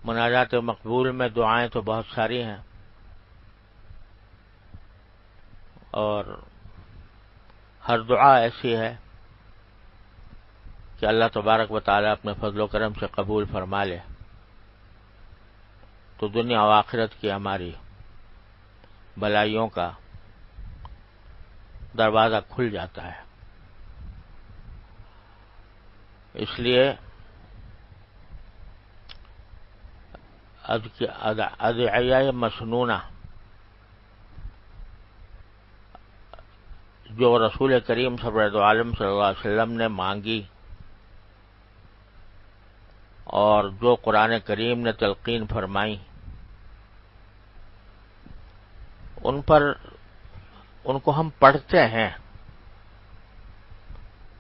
مناجات مقبول میں دعائیں تو بہت ساری ہیں، اور ہر دعا ایسی ہے کہ اللہ تبارک و تعالیٰ اپنے فضل و کرم سے قبول فرما لے تو دنیا و آخرت کی ہماری بلائیوں کا دروازہ کھل جاتا ہے۔ اس لیے ادعیہ مسنونہ جو رسول کریم سرورد عالم صلی اللہ علیہ وسلم نے مانگی اور جو قرآن کریم نے تلقین فرمائی، ان کو ہم پڑھتے ہیں،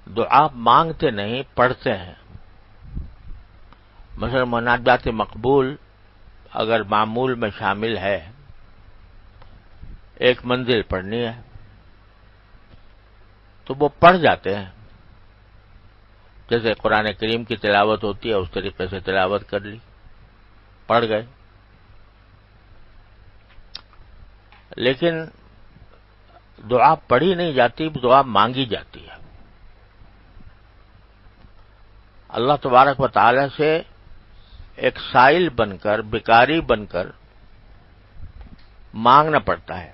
دعا مانگتے نہیں، پڑھتے ہیں۔ مثلا مناجات مقبول اگر معمول میں شامل ہے، ایک منزل پڑھنی ہے تو وہ پڑھ جاتے ہیں، جیسے قرآن کریم کی تلاوت ہوتی ہے اس طریقے سے تلاوت کر لی، پڑھ گئے۔ لیکن دعا پڑھی نہیں جاتی، دعا مانگی جاتی ہے۔ اللہ تبارک و تعالی سے ایک سائل بن کر، بھکاری بن کر مانگنا پڑتا ہے،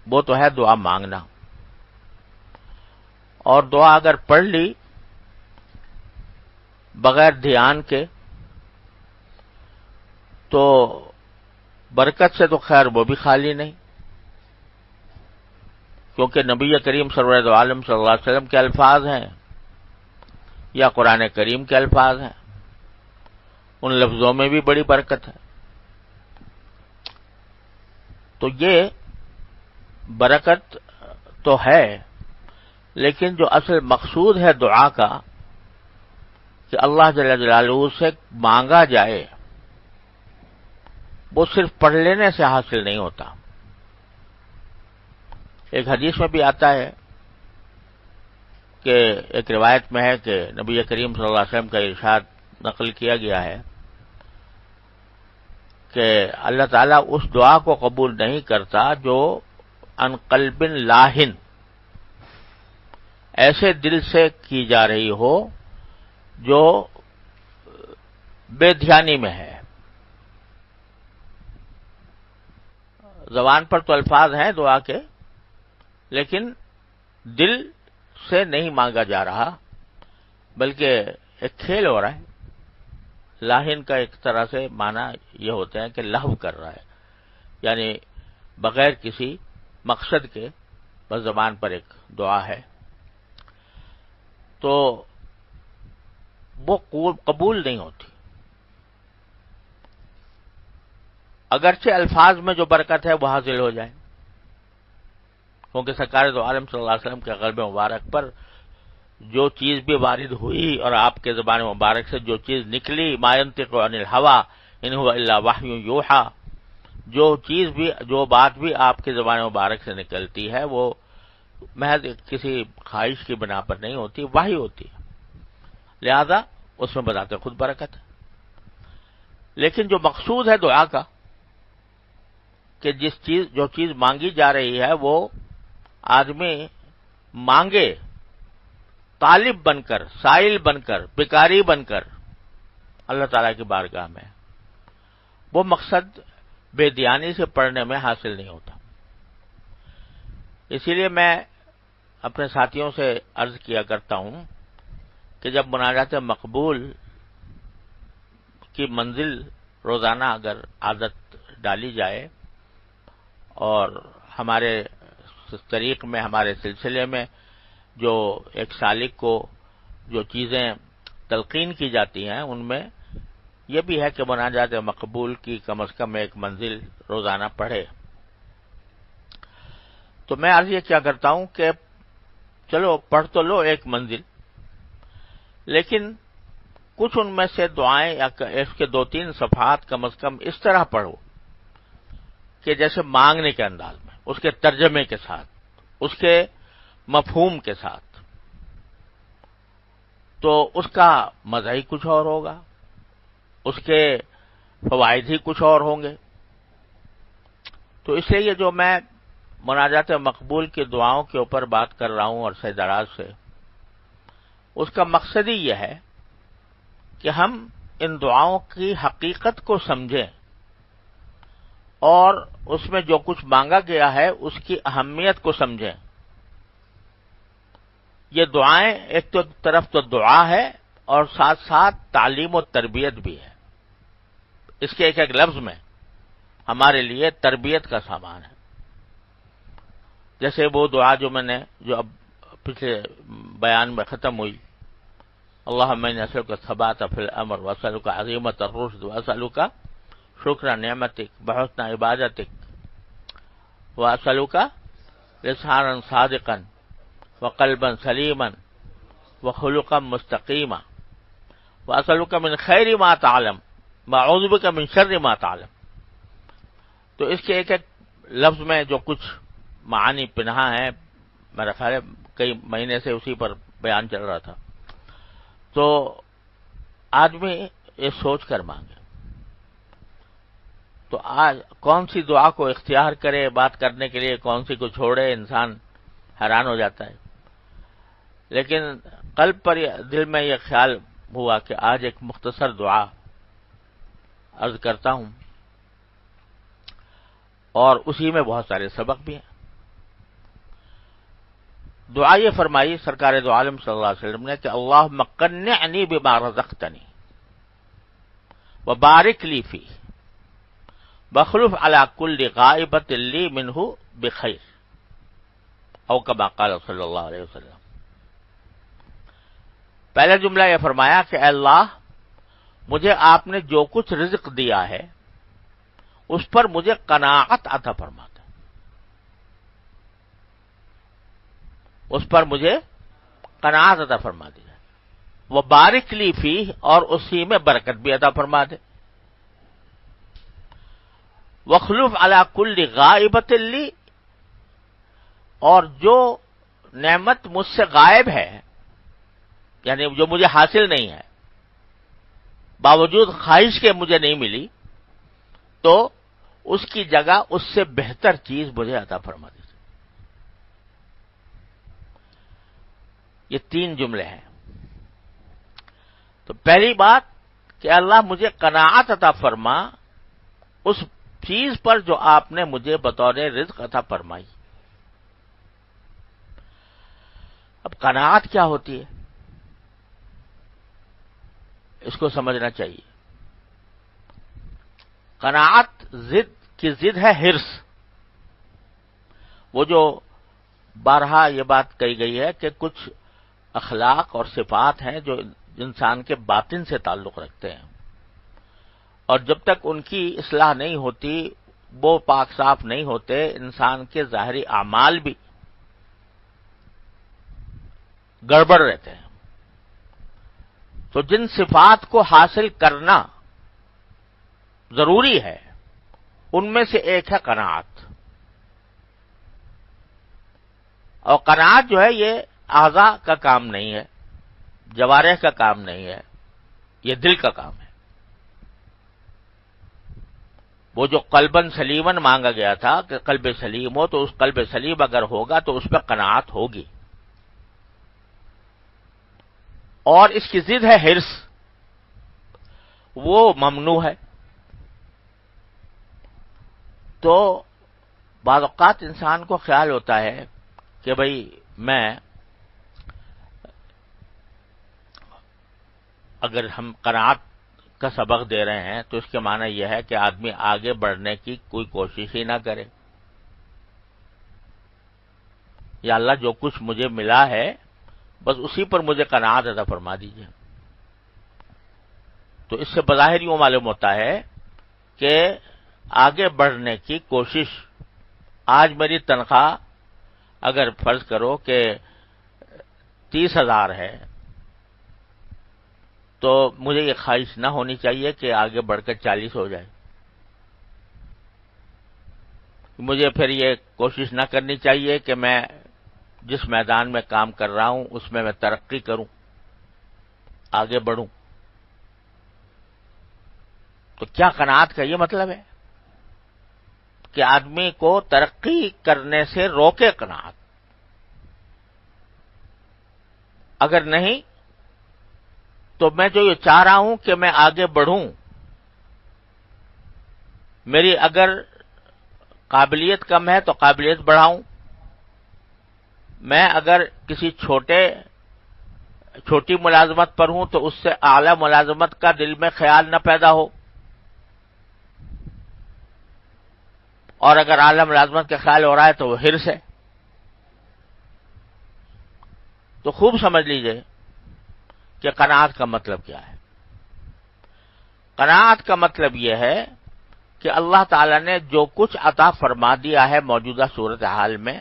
وہ تو ہے دعا مانگنا۔ اور دعا اگر پڑھ لی بغیر دھیان کے تو برکت سے تو خیر وہ بھی خالی نہیں، کیونکہ نبی کریم سرورد عالم صلی اللہ علیہ وسلم کے الفاظ ہیں یا قرآن کریم کے الفاظ ہیں، ان لفظوں میں بھی بڑی برکت ہے۔ تو یہ برکت تو ہے، لیکن جو اصل مقصود ہے دعا کا کہ اللہ جل جلالہ سے مانگا جائے، وہ صرف پڑھ لینے سے حاصل نہیں ہوتا۔ ایک حدیث میں بھی آتا ہے کہ ایک روایت میں ہے کہ نبی کریم صلی اللہ علیہ وسلم کا ارشاد نقل کیا گیا ہے کہ اللہ تعالیٰ اس دعا کو قبول نہیں کرتا جو عن قلب لاہن، ایسے دل سے کی جا رہی ہو جو بے دھیانی میں ہے۔ زبان پر تو الفاظ ہیں دعا کے، لیکن دل سے نہیں مانگا جا رہا، بلکہ ایک کھیل ہو رہا ہے۔ لاہن کا ایک طرح سے معنی یہ ہوتا ہے کہ لہو کر رہا ہے، یعنی بغیر کسی مقصد کے بس زبان پر ایک دعا ہے، تو وہ قبول نہیں ہوتی۔ اگرچہ الفاظ میں جو برکت ہے وہ حاصل ہو جائے، کیونکہ سرکار دو عالم صلی اللہ علیہ وسلم کے قلب مبارک پر جو چیز بھی وارد ہوئی اور آپ کے زبان مبارک سے جو چیز نکلی، ما ينطق عن الهوى ان هو الا وحی یوحى، جو بات بھی آپ کے زبان مبارک سے نکلتی ہے وہ محض کسی خواہش کی بنا پر نہیں ہوتی، وحی ہوتی ہے، لہذا اس میں بذات خود برکت ہے۔ لیکن جو مقصود ہے دعا کا کہ جو چیز مانگی جا رہی ہے وہ آدمی مانگے طالب بن کر، سائل بن کر، بھکاری بن کر اللہ تعالیٰ کی بارگاہ میں، وہ مقصد بے دھیانی سے پڑھنے میں حاصل نہیں ہوتا۔ اسی لیے میں اپنے ساتھیوں سے عرض کیا کرتا ہوں کہ جب مناجات مقبول کی منزل روزانہ اگر عادت ڈالی جائے اور ہمارے طریق میں، ہمارے سلسلے میں جو ایک سالک کو جو چیزیں تلقین کی جاتی ہیں ان میں یہ بھی ہے کہ مناجات مقبول کی کم از کم ایک منزل روزانہ پڑھے، تو میں عرض یہ کیا کرتا ہوں کہ چلو پڑھ تو لو ایک منزل، لیکن کچھ ان میں سے دعائیں یا اس کے 2-3 صفحات کم از کم اس طرح پڑھو کہ جیسے مانگنے کے انداز میں، اس کے ترجمے کے ساتھ، اس کے مفہوم کے ساتھ، تو اس کا مزہ ہی کچھ اور ہوگا، اس کے فوائد ہی کچھ اور ہوں گے۔ تو اس لیے یہ جو میں مناجات مقبول کی دعاؤں کے اوپر بات کر رہا ہوں عرصہ دراز سے، اس کا مقصد ہی یہ ہے کہ ہم ان دعاؤں کی حقیقت کو سمجھیں اور اس میں جو کچھ مانگا گیا ہے اس کی اہمیت کو سمجھیں۔ یہ دعائیں ایک تو طرف تو دعا ہے اور ساتھ ساتھ تعلیم و تربیت بھی ہے۔ اس کے ایک ایک لفظ میں ہمارے لیے تربیت کا سامان ہے۔ جیسے وہ دعا جو میں نے جو اب پچھلے بیان میں ختم ہوئی، اللہم انی اسألک الثبات فی الامر واسألک عظیمۃ الرشد واسألک شکر نعمتک وحسن عبادتک واسألک لسانا صادقا وقلبا سلیما وخلقا مستقیما واسألک من خیر ما تعلم واعوذ بک من شر ما تعلم۔ تو اس کے ایک ایک لفظ میں جو کچھ معانی پنہا ہے، میرا خیال ہے کئی مہینے سے اسی پر بیان چل رہا تھا، تو آدمی یہ سوچ کر مانگے تو آج کون سی دعا کو اختیار کرے بات کرنے کے لیے، کون سی کو چھوڑے، انسان حیران ہو جاتا ہے۔ لیکن قلب پر دل میں یہ خیال ہوا کہ آج ایک مختصر دعا عرض کرتا ہوں، اور اسی میں بہت سارے سبق بھی ہیں۔ دعا یہ فرمائی سرکار دو عالم صلی اللہ علیہ وسلم نے کہ اللہم قنعنی بما رزقتنی وبارک لی فیہ واخلف علی کل غائبۃ لی منہ بخیر، او کما قال صلی اللہ علیہ وسلم۔ پہلا جملہ یہ فرمایا کہ اے اللہ، مجھے آپ نے جو کچھ رزق دیا ہے اس پر مجھے قناعت عطا فرما دے، اس پر مجھے قناعت عطا فرما دی جائے، وہ بارک لی فیہ، اور اسی میں برکت بھی عطا فرما دے، وخلف علی کل غائبۃ لی، اور جو نعمت مجھ سے غائب ہے، یعنی جو مجھے حاصل نہیں ہے، باوجود خواہش کے مجھے نہیں ملی، تو اس کی جگہ اس سے بہتر چیز مجھے عطا فرما دیجیے۔ یہ تین جملے ہیں۔ تو پہلی بات کہ اللہ مجھے قناعت عطا فرما اس چیز پر جو آپ نے مجھے بطور رزق عطا فرمائی۔ اب قناعت کیا ہوتی ہے اس کو سمجھنا چاہیے۔ قناعت ضد کی ضد ہے حرص۔ وہ جو بارہا یہ بات کہی گئی ہے کہ کچھ اخلاق اور صفات ہیں جو انسان کے باطن سے تعلق رکھتے ہیں، اور جب تک ان کی اصلاح نہیں ہوتی، وہ پاک صاف نہیں ہوتے، انسان کے ظاہری اعمال بھی گڑبڑ رہتے ہیں۔ تو جن صفات کو حاصل کرنا ضروری ہے ان میں سے ایک ہے قناعت، اور قناعت جو ہے یہ اعضاء کا کام نہیں ہے، جوارح کا کام نہیں ہے، یہ دل کا کام ہے۔ وہ جو قلباً سلیماً مانگا گیا تھا کہ قلب سلیم ہو، تو اس قلب سلیم اگر ہوگا تو اس پہ قناعت ہوگی، اور اس کی ضد ہے حرص، وہ ممنوع ہے۔ تو بعض اوقات انسان کو خیال ہوتا ہے کہ بھئی میں اگر ہم قناعت کا سبق دے رہے ہیں تو اس کے معنی یہ ہے کہ آدمی آگے بڑھنے کی کوئی کوشش ہی نہ کرے، یا اللہ جو کچھ مجھے ملا ہے بس اسی پر مجھے قناعت عطا فرما دیجیے۔ تو اس سے بظاہر یوں معلوم ہوتا ہے کہ آگے بڑھنے کی کوشش، آج میری تنخواہ اگر فرض کرو کہ 30,000 ہے، تو مجھے یہ خواہش نہ ہونی چاہیے کہ آگے بڑھ کر 40 ہو جائے، مجھے پھر یہ کوشش نہ کرنی چاہیے کہ میں جس میدان میں کام کر رہا ہوں اس میں ترقی کروں، آگے بڑھوں۔ تو کیا قناعت کا یہ مطلب ہے کہ آدمی کو ترقی کرنے سے روکے قناعت؟ اگر نہیں تو میں جو یہ چاہ رہا ہوں کہ میں آگے بڑھوں، میری اگر قابلیت کم ہے تو قابلیت بڑھاؤں، میں اگر کسی چھوٹی ملازمت پر ہوں تو اس سے اعلی ملازمت کا دل میں خیال نہ پیدا ہو، اور اگر اعلی ملازمت کا خیال ہو رہا ہے تو وہ حرص ہے۔ تو خوب سمجھ لیجئے کہ قناعت کا مطلب کیا ہے۔ قناعت کا مطلب یہ ہے کہ اللہ تعالی نے جو کچھ عطا فرما دیا ہے موجودہ صورتحال میں،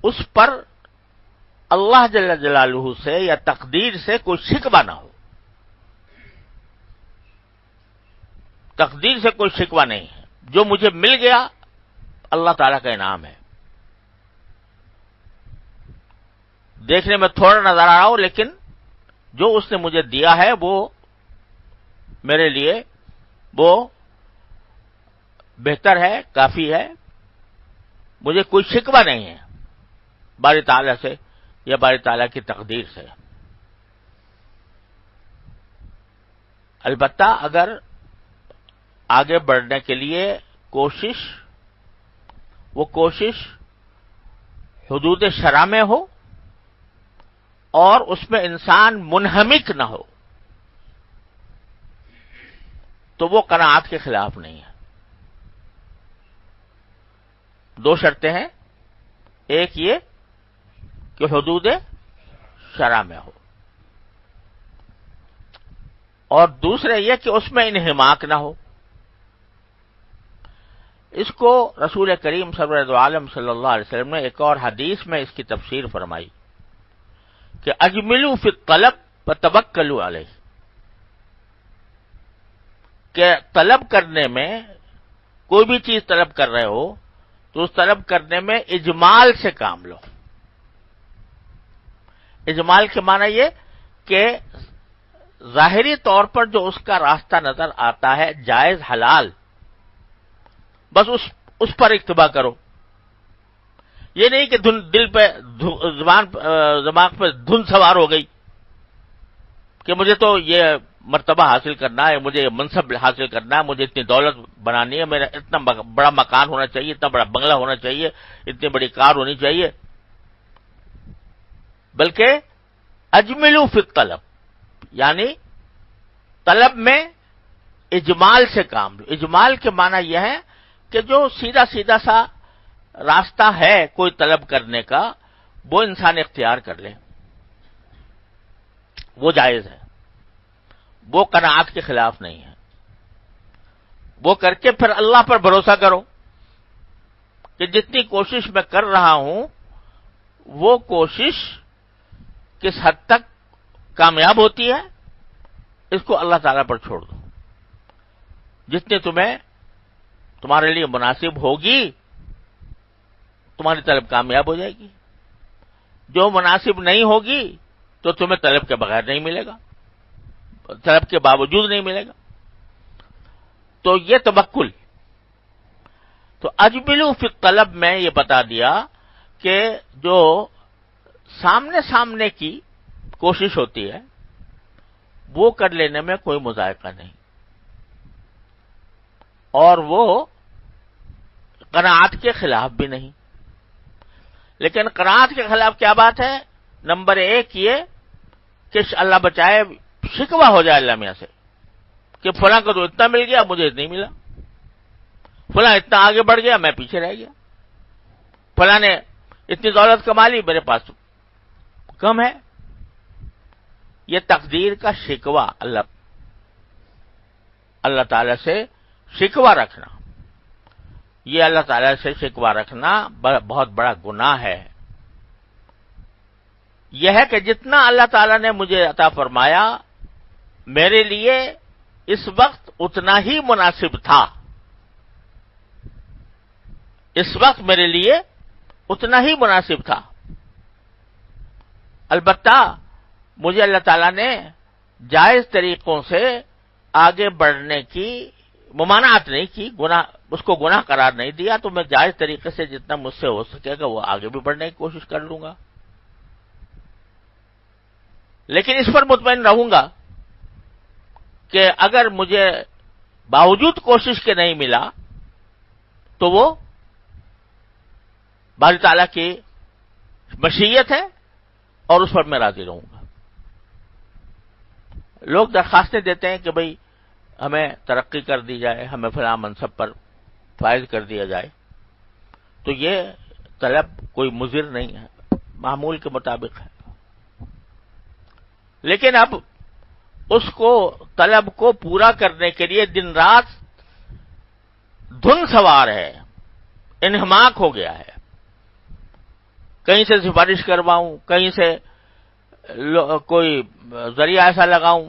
اس پر اللہ جل جلالہ سے یا تقدیر سے کوئی شکوہ نہ ہو۔ تقدیر سے کوئی شکوہ نہیں ہے، جو مجھے مل گیا اللہ تعالی کا انعام ہے۔ دیکھنے میں تھوڑا نظر آ رہا ہو، لیکن جو اس نے مجھے دیا ہے وہ میرے لیے وہ بہتر ہے، کافی ہے، مجھے کوئی شکوہ نہیں ہے باری تعالیٰ سے یا باری تعالیٰ کی تقدیر سے۔ البتہ اگر آگے بڑھنے کے لیے وہ کوشش حدود شرع میں ہو اور اس میں انسان منہمک نہ ہو، تو وہ قناعت کے خلاف نہیں ہے۔ دو شرطیں ہیں، ایک یہ کہ حدود شرع میں ہو، اور دوسرے یہ کہ اس میں انہماک نہ ہو۔ اس کو رسول کریم سرور عالم صلی اللہ علیہ وسلم نے ایک اور حدیث میں اس کی تفسیر فرمائی کہ اجملوا فی الطلب فتوکلوا علیہ، کہ طلب کرنے میں، کوئی بھی چیز طلب کر رہے ہو تو اس طلب کرنے میں اجمال سے کام لو۔ اجمال کے معنی یہ کہ ظاہری طور پر جو اس کا راستہ نظر آتا ہے جائز حلال، بس اس پر اکتفا کرو۔ یہ نہیں کہ دل پہ دماغ پہ دھن سوار ہو گئی کہ مجھے تو یہ مرتبہ حاصل کرنا ہے، مجھے یہ منصب حاصل کرنا ہے، مجھے اتنی دولت بنانی ہے، میرا اتنا بڑا مکان ہونا چاہیے، اتنا بڑا بنگلہ ہونا چاہیے، اتنی بڑی کار ہونی چاہیے، بلکہ اجملوا فی الطلب، یعنی طلب میں اجمال سے کام لو۔ اجمال کے معنی یہ ہے کہ جو سیدھا سیدھا سا راستہ ہے کوئی طلب کرنے کا، وہ انسان اختیار کر لے، وہ جائز ہے، وہ قناعت کے خلاف نہیں ہے۔ وہ کر کے پھر اللہ پر بھروسہ کرو کہ جتنی کوشش میں کر رہا ہوں وہ کوشش کس حد تک کامیاب ہوتی ہے، اس کو اللہ تعالیٰ پر چھوڑ دو۔ جتنی تمہارے لیے مناسب ہوگی تمہاری طلب کامیاب ہو جائے گی، جو مناسب نہیں ہوگی تو تمہیں طلب کے بغیر نہیں ملے گا، طلب کے باوجود نہیں ملے گا۔ تو یہ توکل، تو اجملوا فی الطلب میں یہ بتا دیا کہ جو سامنے کی کوشش ہوتی ہے وہ کر لینے میں کوئی مذائقہ نہیں، اور وہ قناعت کے خلاف بھی نہیں۔ لیکن قناعت کے خلاف کیا بات ہے؟ نمبر ایک یہ کہ اللہ بچائے شکوہ ہو جائے اللہ میاں سے کہ فلاں کو تو اتنا مل گیا، مجھے نہیں ملا، فلاں اتنا آگے بڑھ گیا، میں پیچھے رہ گیا، فلاں نے اتنی دولت کما لی، میرے پاس کم ہے۔ یہ تقدیر کا شکوہ، اللہ تعالی سے شکوہ رکھنا، یہ اللہ تعالی سے شکوہ رکھنا بہت بڑا گناہ ہے۔ یہ ہے کہ جتنا اللہ تعالی نے مجھے عطا فرمایا میرے لیے اس وقت اتنا ہی مناسب تھا، اس وقت میرے لیے اتنا ہی مناسب تھا۔ البتہ مجھے اللہ تعالیٰ نے جائز طریقوں سے آگے بڑھنے کی ممانعت نہیں کی، گناہ اس کو گناہ قرار نہیں دیا، تو میں جائز طریقے سے جتنا مجھ سے ہو سکے گا وہ آگے بھی بڑھنے کی کوشش کر لوں گا، لیکن اس پر مطمئن رہوں گا کہ اگر مجھے باوجود کوشش کے نہیں ملا تو وہ باری تعالیٰ کی مشیت ہے اور اس پر میں راضی رہوں گا۔ لوگ درخواستیں دیتے ہیں کہ بھئی ہمیں ترقی کر دی جائے، ہمیں فلاں منصب پر فائز کر دیا جائے، تو یہ طلب کوئی مضر نہیں ہے، معمول کے مطابق ہے، لیکن اب اس کو طلب کو پورا کرنے کے لیے دن رات دھن سوار ہے، انہماک ہو گیا ہے، کہیں سے سفارش کرواؤں، کہیں سے کوئی ذریعہ ایسا لگاؤں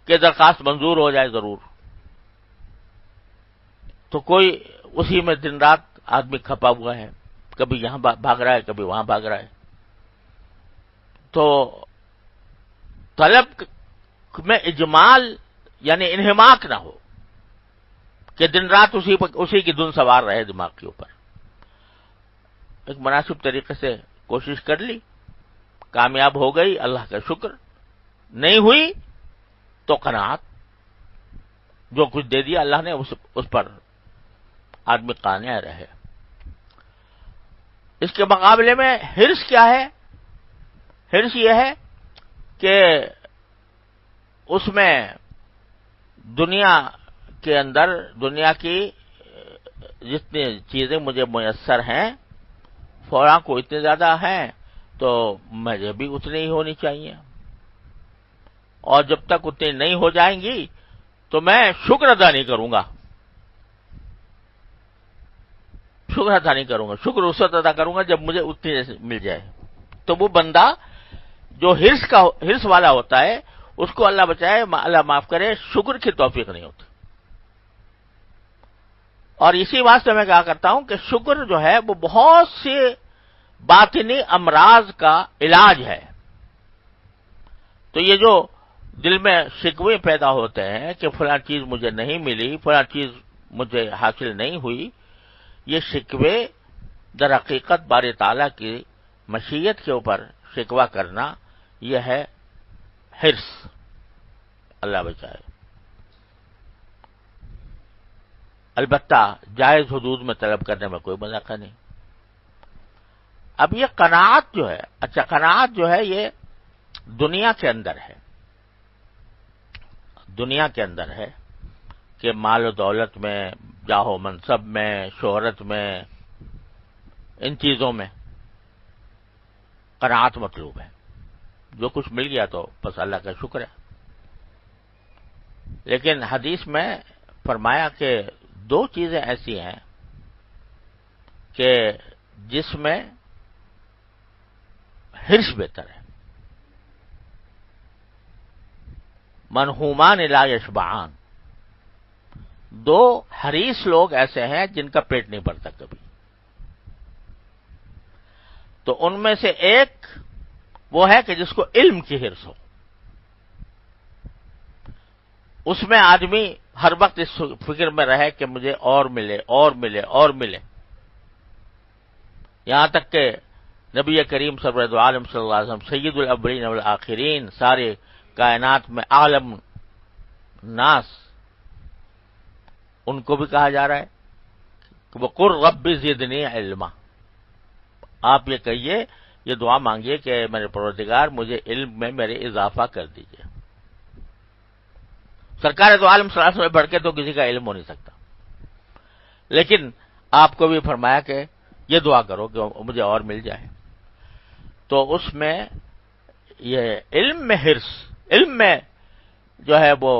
کہ درخواست منظور ہو جائے ضرور، تو کوئی اسی میں دن رات آدمی کھپا ہوا ہے، کبھی یہاں بھاگ رہا ہے، کبھی وہاں بھاگ رہا ہے، تو طلب میں اجمال یعنی انہماک نہ ہو کہ دن رات اسی کی دھن سوار رہے دماغ کے اوپر۔ ایک مناسب طریقے سے کوشش کر لی، کامیاب ہو گئی، اللہ کا شکر، نہیں ہوئی تو قناعت، جو کچھ دے دیا اللہ نے اس پر آدمی قانع رہے۔ اس کے مقابلے میں حرص کیا ہے؟ حرص یہ ہے کہ اس میں دنیا کے اندر دنیا کی جتنی چیزیں مجھے میسر ہیں فوراں کو اتنے زیادہ ہیں تو مجھے بھی اتنی ہی ہونی چاہیے، اور جب تک اتنی نہیں ہو جائیں گی تو میں شکر ادا نہیں کروں گا، شکر ادا نہیں کروں گا، شکر اس وقت ادا کروں گا جب مجھے اتنی مل جائے۔ تو وہ بندہ جو حرص والا ہوتا ہے اس کو اللہ بچائے، اللہ معاف کرے، شکر کی توفیق نہیں ہوتی۔ اور اسی واسطے میں کہا کرتا ہوں کہ شکر جو ہے وہ بہت سے باطنی امراض کا علاج ہے۔ تو یہ جو دل میں شکوے پیدا ہوتے ہیں کہ فلاں چیز مجھے نہیں ملی، فلاں چیز مجھے حاصل نہیں ہوئی، یہ شکوے در حقیقت باری تعالیٰ کی مشیت کے اوپر شکوہ کرنا یہ ہے حرص، اللہ بچائے۔ البتہ جائز حدود میں طلب کرنے میں کوئی مذاق نہیں۔ اب یہ قناعت جو ہے، اچھا قناعت جو ہے یہ دنیا کے اندر ہے، دنیا کے اندر ہے کہ مال و دولت میں، جاہ و منصب میں، شہرت میں، ان چیزوں میں قناعت مطلوب ہے، جو کچھ مل گیا تو بس اللہ کا شکر ہے۔ لیکن حدیث میں فرمایا کہ دو چیزیں ایسی ہیں کہ جس میں حرص بہتر ہے، منہومان لا یشبعان، دو حریص لوگ ایسے ہیں جن کا پیٹ نہیں بھرتا کبھی، تو ان میں سے ایک وہ ہے کہ جس کو علم کی حرص ہو، اس میں آدمی ہر وقت اس فکر میں رہے کہ مجھے اور ملے اور ملے اور ملے، یہاں تک کہ نبی کریم سرورد عالم صلی اللہ علیہ وسلم سید الاولین والآخرین، سارے کائنات میں عالم ناس، ان کو بھی کہا جا رہا ہے کہ وقل رب زدنی علما، آپ یہ کہیے، یہ دعا مانگیے کہ میرے پروردگار مجھے علم میں میرے اضافہ کر دیجیے۔ سرکار تو عالم صلی اللہ علیہ وسلم بڑھ کے تو کسی کا علم ہو نہیں سکتا، لیکن آپ کو بھی فرمایا کہ یہ دعا کرو کہ مجھے اور مل جائے، تو اس میں یہ علم میں حرص، علم میں جو ہے وہ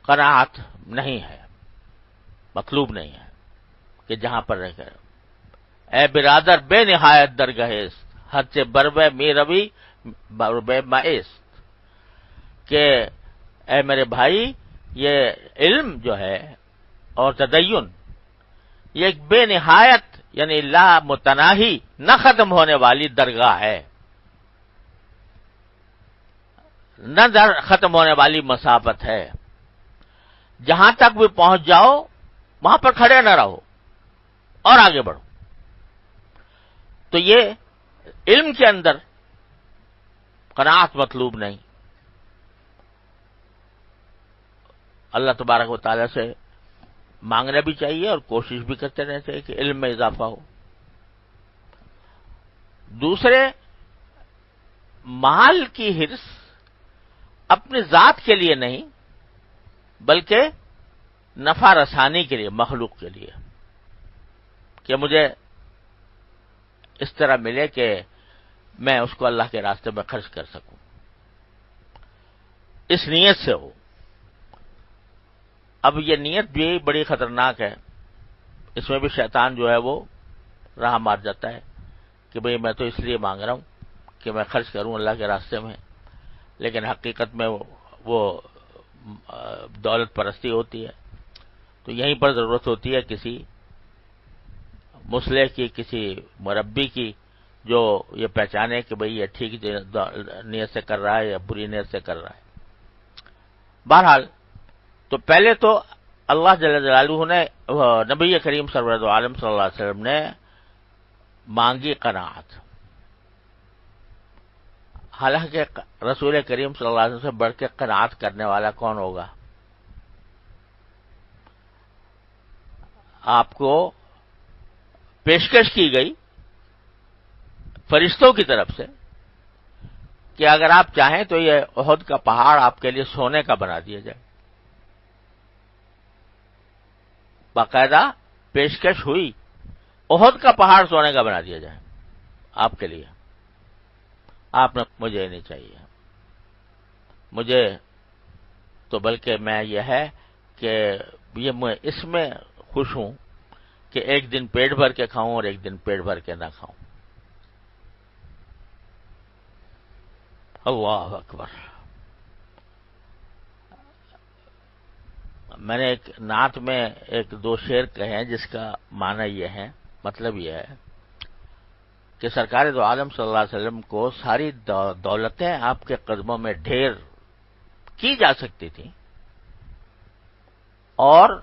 قناعت نہیں ہے، مطلوب نہیں ہے کہ جہاں پر رہ کر اے برادر بے نہایت درگہیز حد سے بربے می روی بربے مائز، کہ اے میرے بھائی یہ علم جو ہے اور تدین یہ ایک بے نہایت یعنی لا متناہی نہ ختم ہونے والی درگاہ ہے، نہ در ختم ہونے والی مسافت ہے، جہاں تک بھی پہنچ جاؤ وہاں پر کھڑے نہ رہو اور آگے بڑھو۔ تو یہ علم کے اندر قناعت مطلوب نہیں، اللہ تبارک و تعالی سے مانگنا بھی چاہیے اور کوشش بھی کرتے رہنا چاہیے کہ علم میں اضافہ ہو۔ دوسرے، مال کی حرص اپنی ذات کے لیے نہیں بلکہ نفع رسانی کے لیے، مخلوق کے لیے، کہ مجھے اس طرح ملے کہ میں اس کو اللہ کے راستے میں خرچ کر سکوں، اس نیت سے ہو۔ اب یہ نیت بھی بڑی خطرناک ہے، اس میں بھی شیطان جو ہے وہ راہ مار جاتا ہے کہ بھئی میں تو اس لیے مانگ رہا ہوں کہ میں خرچ کروں اللہ کے راستے میں، لیکن حقیقت میں وہ دولت پرستی ہوتی ہے۔ تو یہیں پر ضرورت ہوتی ہے کسی مصلح کی، کسی مربی کی، جو یہ پہچانے کہ بھئی یہ ٹھیک نیت سے کر رہا ہے یا بری نیت سے کر رہا ہے۔ بہرحال تو پہلے تو اللہ جل جلالہ نے، نبی کریم سرورت عالم صلی اللہ علیہ وسلم نے مانگی قناعت۔ حالانکہ رسول کریم صلی اللہ علیہ وسلم سے بڑھ کے قناعت کرنے والا کون ہوگا؟ آپ کو پیشکش کی گئی فرشتوں کی طرف سے کہ اگر آپ چاہیں تو یہ احد کا پہاڑ آپ کے لیے سونے کا بنا دیا جائے۔ باقاعدہ پیشکش ہوئی، احد کا پہاڑ سونے کا بنا دیا جائے آپ کے لیے۔ آپ نے مجھے نہیں چاہیے، مجھے تو بلکہ میں یہ ہے کہ یہ میں اس میں خوش ہوں کہ ایک دن پیٹ بھر کے کھاؤں اور ایک دن پیٹ بھر کے نہ کھاؤں۔ اللہ اکبر۔ میں نے ایک نعت میں ایک دو شعر کہے ہیں جس کا معنی یہ ہے، مطلب یہ ہے کہ سرکار دو عالم صلی اللہ علیہ وسلم کو ساری دولتیں آپ کے قدموں میں ڈھیر کی جا سکتی تھیں اور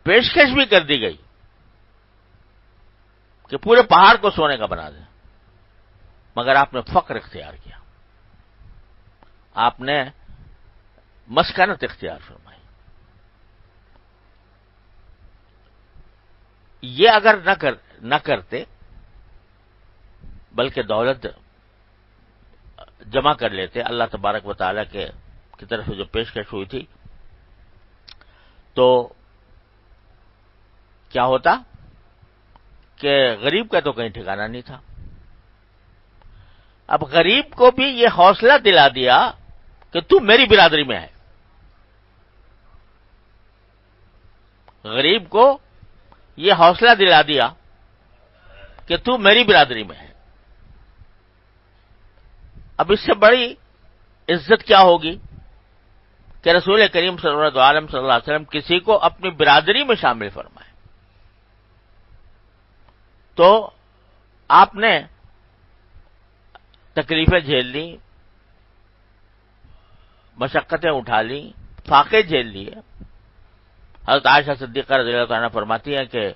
پیشکش بھی کر دی گئی کہ پورے پہاڑ کو سونے کا بنا دیں، مگر آپ نے فقر اختیار کیا، آپ نے مسکنت اختیار فرمائی۔ یہ اگر نہ کرتے بلکہ دولت جمع کر لیتے اللہ تبارک و تعالیٰ کی طرف سے جو پیشکش ہوئی تھی، تو کیا ہوتا کہ غریب کا تو کہیں ٹھکانہ نہیں تھا۔ اب غریب کو بھی یہ حوصلہ دلا دیا کہ تو میری برادری میں ہے۔ غریب کو یہ حوصلہ دلا دیا کہ تو میری برادری میں ہے۔ اب اس سے بڑی عزت کیا ہوگی کہ رسول کریم صلی اللہ علیہ وسلم کسی کو اپنی برادری میں شامل فرمائے۔ تو آپ نے تکلیفیں جھیل لی، مشقتیں اٹھا لی، فاقے جھیل لیے۔ حضرت عائشہ صدیقہ رضی اللہ عنہا فرماتی ہیں کہ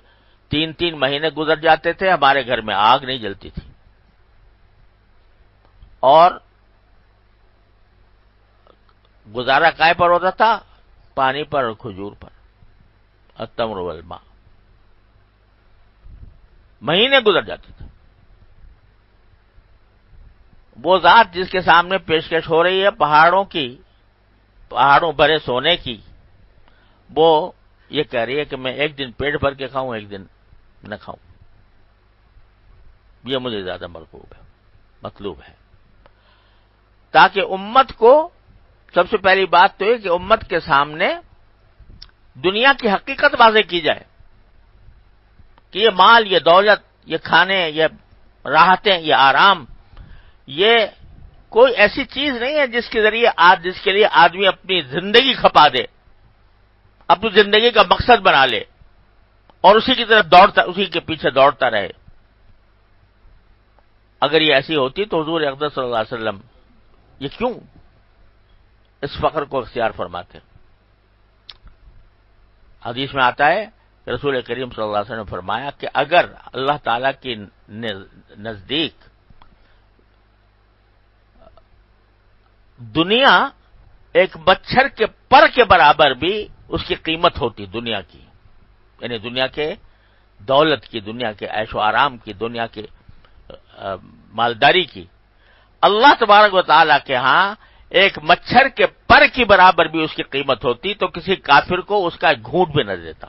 3 مہینے گزر جاتے تھے، ہمارے گھر میں آگ نہیں جلتی تھی، اور گزارا کائے پر ہوتا تھا؟ پانی پر اور کھجور پر، التمر والماء۔ مہینے گزر جاتے تھے۔ وہ ذات جس کے سامنے پیشکش ہو رہی ہے پہاڑوں بھرے سونے کی، وہ یہ کہہ رہی ہے کہ میں ایک دن پیٹ بھر کے کھاؤں، ایک دن نہ کھاؤں۔ یہ مجھے زیادہ مطلوب ہے، تاکہ امت کو سب سے پہلی بات تو یہ کہ امت کے سامنے دنیا کی حقیقت واضح کی جائے کہ یہ مال، یہ دولت، یہ کھانے، یہ راحتیں، یہ آرام، یہ کوئی ایسی چیز نہیں ہے جس کے ذریعے جس کے لیے آدمی اپنی زندگی کھپا دے، اپنی زندگی کا مقصد بنا لے اور اسی کی طرف اسی کے پیچھے دوڑتا رہے۔ اگر یہ ایسی ہوتی تو حضور اقدس صلی اللہ علیہ وسلم یہ کیوں اس فخر کو اختیار فرماتے ہیں۔ حدیث میں آتا ہے کہ رسول کریم صلی اللہ علیہ وسلم نے فرمایا کہ اگر اللہ تعالی کی نزدیک دنیا ایک مچھر کے پر کے برابر بھی اس کی قیمت ہوتی دنیا کی، یعنی دنیا کے دولت کی، دنیا کے عیش و آرام کی، دنیا کے مالداری کی، اللہ تبارک و تعالیٰ کے ہاں ایک مچھر کے پر کی برابر بھی اس کی قیمت ہوتی تو کسی کافر کو اس کا ایک گھونٹ بھی نہ دیتا،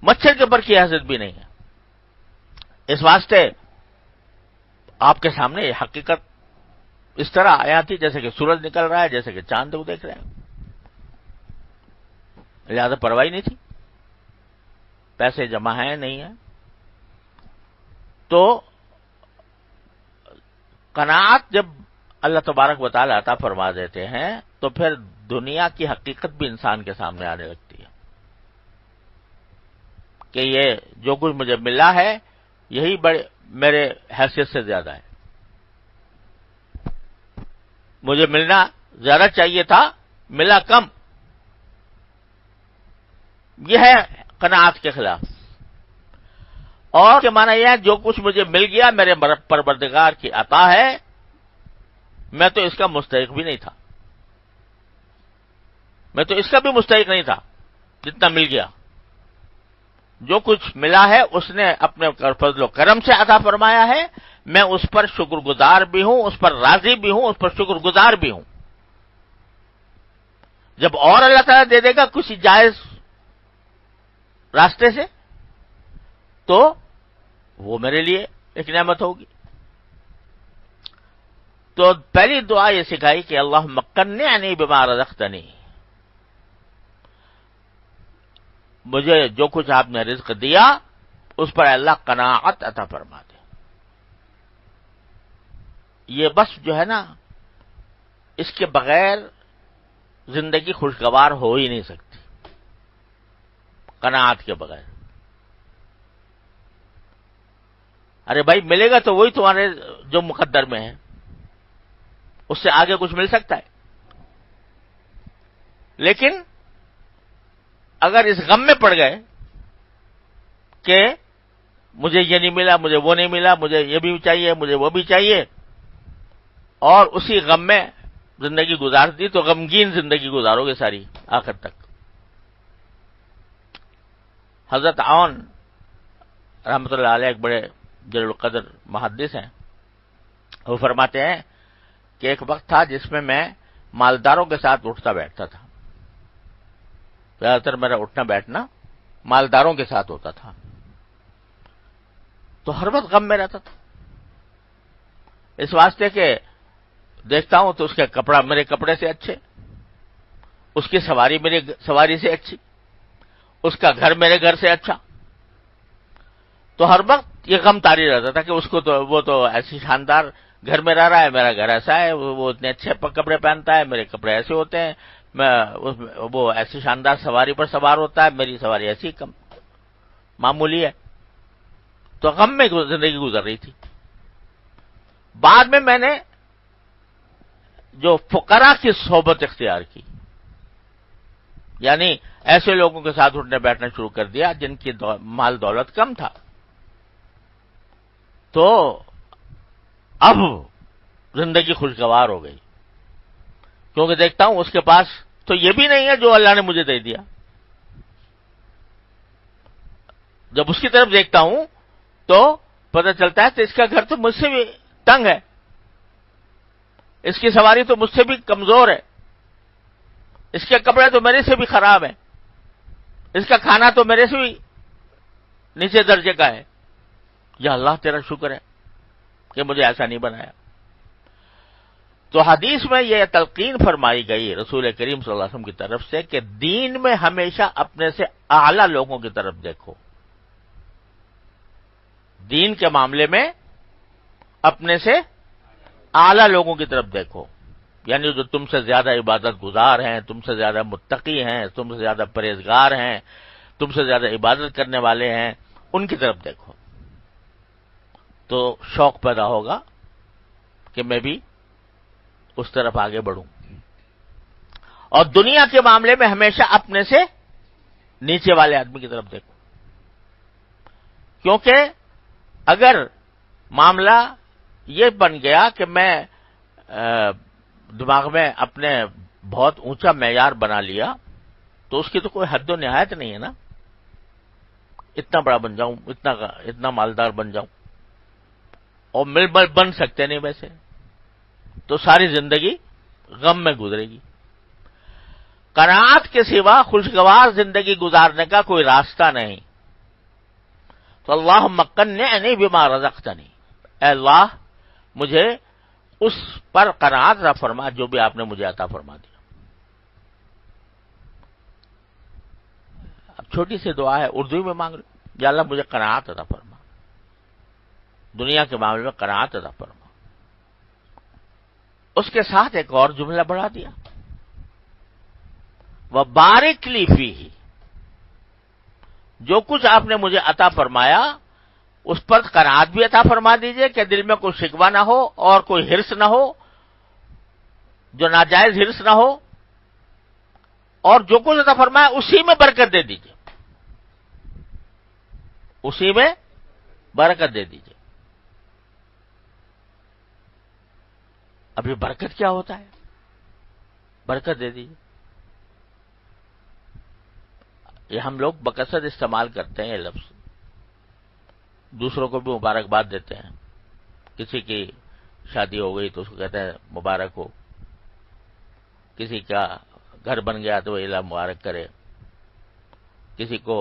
مچھر کے پر کی حیثیت بھی نہیں ہے۔ اس واسطے آپ کے سامنے یہ حقیقت اس طرح آیا تھی جیسے کہ سورج نکل رہا ہے، جیسے کہ چاند کو دیکھ رہے ہیں، لہذا پرواہ نہیں تھی، پیسے جمع ہیں نہیں ہیں، تو قناعت جب اللہ تبارک و تعالی عطا فرما دیتے ہیں تو پھر دنیا کی حقیقت بھی انسان کے سامنے آنے لگتی ہے کہ یہ جو کچھ مجھے ملا ہے یہی بڑے میرے حیثیت سے زیادہ ہے، مجھے ملنا زیادہ چاہیے تھا، ملا کم، یہ ہے قناعت کے خلاف۔ اور کہ معنی یہ ہے جو کچھ مجھے مل گیا میرے پروردگار کی عطا ہے، میں تو اس کا مستحق بھی نہیں تھا، میں تو اس کا بھی مستحق نہیں تھا جتنا مل گیا، جو کچھ ملا ہے اس نے اپنے فضل و کرم سے عطا فرمایا ہے، میں اس پر شکر گزار بھی ہوں، اس پر راضی بھی ہوں، اس پر شکر گزار بھی ہوں۔ جب اور اللہ تعالیٰ دے دے گا کسی جائز راستے سے تو وہ میرے لیے ایک نعمت ہوگی۔ تو پہلی دعا یہ سکھائی کہ اللہم مکنعنی بما رزقتنی، مجھے جو کچھ آپ نے رزق دیا اس پر اللہ قناعت عطا فرما دے۔ یہ بس جو ہے نا، اس کے بغیر زندگی خوشگوار ہو ہی نہیں سکتی، قناعت کے بغیر۔ ارے بھائی ملے گا تو وہی تمہارے جو مقدر میں ہے، اس سے آگے کچھ مل سکتا ہے، لیکن اگر اس غم میں پڑ گئے کہ مجھے یہ نہیں ملا، مجھے وہ نہیں ملا، مجھے یہ بھی چاہیے، مجھے وہ بھی چاہیے، اور اسی غم میں زندگی گزار دی تو غمگین زندگی گزارو گے ساری آخر تک۔ حضرت عون رحمۃ اللہ علیہ ایک بڑے جلیل القدر محدث ہیں، وہ فرماتے ہیں کہ ایک وقت تھا جس میں مالداروں کے ساتھ اٹھتا بیٹھتا تھا، زیادہ تر میرا اٹھنا بیٹھنا مالداروں کے ساتھ ہوتا تھا، تو ہر وقت غم میں رہتا تھا، اس واسطے کہ دیکھتا ہوں تو اس کا کپڑا میرے کپڑے سے اچھے، اس کی سواری میری سواری سے اچھی، اس کا گھر میرے گھر سے اچھا، تو ہر وقت یہ غم طاری رہتا تھا کہ اس کو تو وہ تو ایسی شاندار گھر میں رہ رہا ہے، میرا گھر ایسا ہے، وہ اتنے اچھے کپڑے پہنتا ہے، میرے کپڑے ایسے ہوتے ہیں، وہ ایسی شاندار سواری پر سوار ہوتا ہے، میری سواری ایسی کم معمولی ہے، تو غم میں زندگی گزر رہی تھی۔ بعد میں نے جو فقراء کی صحبت اختیار کی، یعنی ایسے لوگوں کے ساتھ اٹھنے بیٹھنا شروع کر دیا جن کی مال دولت کم تھا، تو اب زندگی خوشگوار ہو گئی، کیونکہ دیکھتا ہوں اس کے پاس تو یہ بھی نہیں ہے جو اللہ نے مجھے دے دیا۔ جب اس کی طرف دیکھتا ہوں تو پتہ چلتا ہے کہ اس کا گھر تو مجھ سے بھی تنگ ہے، اس کی سواری تو مجھ سے بھی کمزور ہے، اس کے کپڑے تو میرے سے بھی خراب ہیں، اس کا کھانا تو میرے سے بھی نیچے درجے کا ہے۔ یا اللہ تیرا شکر ہے کہ مجھے ایسا نہیں بنایا۔ تو حدیث میں یہ تلقین فرمائی گئی رسول کریم صلی اللہ علیہ وسلم کی طرف سے کہ دین میں ہمیشہ اپنے سے اعلیٰ لوگوں کی طرف دیکھو، دین کے معاملے میں اپنے سے اعلیٰ لوگوں کی طرف دیکھو، یعنی جو تم سے زیادہ عبادت گزار ہیں، تم سے زیادہ متقی ہیں، تم سے زیادہ پرہیزگار ہیں، تم سے زیادہ عبادت کرنے والے ہیں، ان کی طرف دیکھو، تو شوق پیدا ہوگا کہ میں بھی اس طرف آگے بڑھوں. اور دنیا کے معاملے میں ہمیشہ اپنے سے نیچے والے آدمی کی طرف دیکھوں. کیونکہ اگر معاملہ یہ بن گیا کہ میں دماغ میں اپنے بہت اونچا معیار بنا لیا تو اس کی تو کوئی حد و نہایت نہیں ہے نا. اتنا بڑا بن جاؤں, اتنا مالدار بن جاؤں, اور مل بن سکتے نہیں ویسے, تو ساری زندگی غم میں گزرے گی. قناعت کے سوا خوشگوار زندگی گزارنے کا کوئی راستہ نہیں. تو اللہم مکنعنی بما رزقتنی, اے اللہ مجھے اس پر قناعت عطا فرما جو بھی آپ نے مجھے عطا فرما دیا. اب چھوٹی سی دعا ہے, اردو میں مانگ لو, یا اللہ مجھے قناعت عطا فرما, دنیا کے معاملے میں قناعت عطا فرما. اس کے ساتھ ایک اور جملہ بڑھا دیا, وَبَارِكْ لِي فِيهِ, جو کچھ آپ نے مجھے عطا فرمایا اس پر قناعت بھی عطا فرما دیجئے کہ دل میں کوئی شکوہ نہ ہو اور کوئی حرص نہ ہو, جو ناجائز حرص نہ ہو, اور جو کچھ عطا فرمایا اسی میں برکت دے دیجئے, اسی میں برکت دے دیجئے. اب یہ برکت کیا ہوتا ہے؟ برکت دے دیجئے. یہ ہم لوگ بکثرت استعمال کرتے ہیں یہ لفظ, دوسروں کو بھی مبارکباد دیتے ہیں. کسی کی شادی ہو گئی تو اس کو کہتے ہیں مبارک ہو, کسی کا گھر بن گیا تو وہ اللہ مبارک کرے, کسی کو